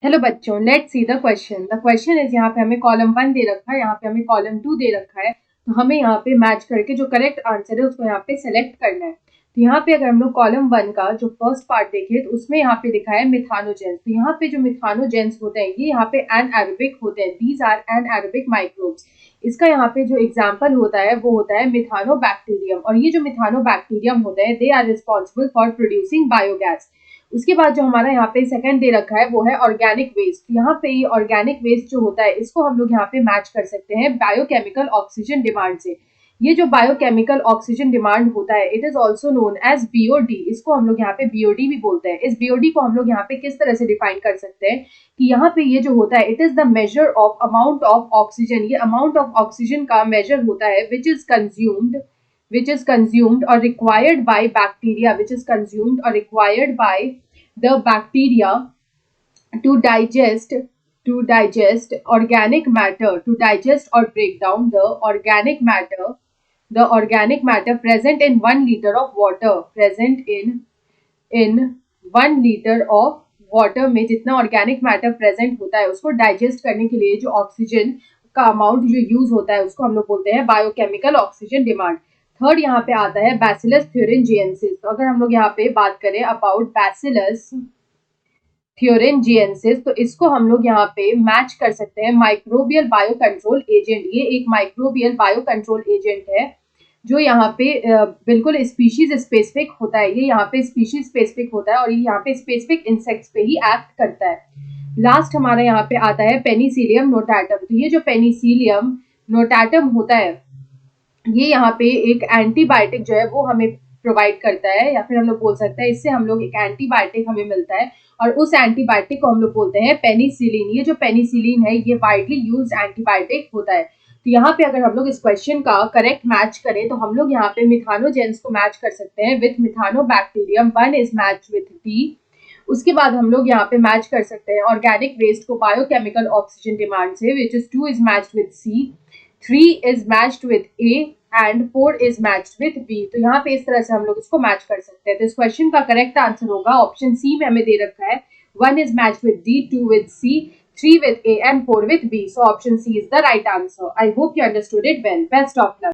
Hello बच्चों, let's see the question. The question is, यहाँ पे हमें कॉलम 1 दे रखा है, यहाँ पे हमें कॉलम 2 दे रखा है। तो हमें यहाँ पे मैच करके जो करेक्ट आंसर है उसको यहाँ पे सेलेक्ट करना है। तो यहाँ पे अगर हम लोग कॉलम 1 का जो फर्स्ट पार्ट देखें तो उसमें यहाँ पे लिखा है मिथानोजेंस। तो यहाँ पे जो मिथानोजेंस होते हैं ये यहाँ पे एनएरोबिक होते हैं। These are anaerobic microbes. इसका यहाँ पे जो एग्जाम्पल होता है वो होता है मिथानोबैक्टीरियम। और ये जो मिथानोबैक्टीरियम होते हैं they are responsible for producing biogas. उसके बाद जो हमारा यहाँ पे सेकंड दे रखा है वो है ऑर्गेनिक वेस्ट। यहाँ पे ये ऑर्गेनिक वेस्ट जो होता है इसको हम लोग यहाँ पे मैच कर सकते हैं बायोकेमिकल ऑक्सीजन डिमांड से। ये जो बायोकेमिकल ऑक्सीजन डिमांड होता है it is also known as BOD. इसको हम लोग यहाँ पे बीओडी भी बोलते हैं। इस बीओडी को हम लोग यहाँ पे किस तरह से डिफाइन कर सकते हैं कि यहाँ पे ये जो होता है it is the measure of amount of oxygen. ये अमाउंट ऑफ ऑक्सीजन का मेजर होता है which is consumed or required by bacteria, which is consumed or required by the bacteria to digest organic matter, to digest or break down the organic matter present in 1 liter of water, present in 1 liter of water में जितना organic matter present होता है उसको digest करने के लिए जो oxygen का अमाउंट जो यूज होता है उसको हम लोग बोलते हैं बायोकेमिकल ऑक्सीजन डिमांड। थर्ड यहाँ पे आता है बैसिलस थ्योरेंजिएंसिस। तो अगर हम लोग यहाँ पे बात करें अबाउट बैसिलस थ्योरेंजिएंसिस तो इसको हम लोग यहाँ पे मैच कर सकते हैं माइक्रोबियल बायो कंट्रोल एजेंट। ये एक माइक्रोबियल बायो कंट्रोल एजेंट है जो यहाँ पे बिल्कुल स्पीशीज स्पेसिफिक होता है। ये यहाँ पे स्पीशीज स्पेसिफिक होता है और ये यहाँ पे स्पेसिफिक इंसेक्ट्स पे ही एक्ट करता है। लास्ट हमारा यहाँ पे आता है पेनिसिलियम नोटाटम। तो ये जो पेनिसिलियम नोटाटम होता है ये यहाँ पे एक एंटीबायोटिक जो है वो हमें प्रोवाइड करता है, या फिर हम लोग बोल सकते हैं इससे हम लोग एक एंटीबायोटिक हमें मिलता है और उस एंटीबायोटिक को हम लोग बोलते हैं पेनिसिलिन। ये जो पेनिसिलिन है ये वाइडली यूज्ड एंटीबायोटिक होता है। तो यहाँ पे अगर हम लोग इस क्वेश्चन का करेक्ट मैच करें तो हम लोग यहाँ पे मिथानोजेंस को मैच कर सकते हैं with methanobacterium. 1 is match with D. उसके बाद हम लोग यहाँ पे मैच कर सकते हैं ऑर्गेनिक वेस्ट को बायोकेमिकल ऑक्सीजन डिमांड से, which is 2 is matched with C, 3 is matched with A and 4 is matched with B। तो यहाँ पे इस तरह से हम लोग इसको मैच कर सकते हैं। तो इस क्वेश्चन का करेक्ट आंसर होगा ऑप्शन सी में हमें दे रखा है 1 is matched with D, 2 with C, 3 with A and 4 with B। So option C is the right answer. I hope you understood it well. Best of luck.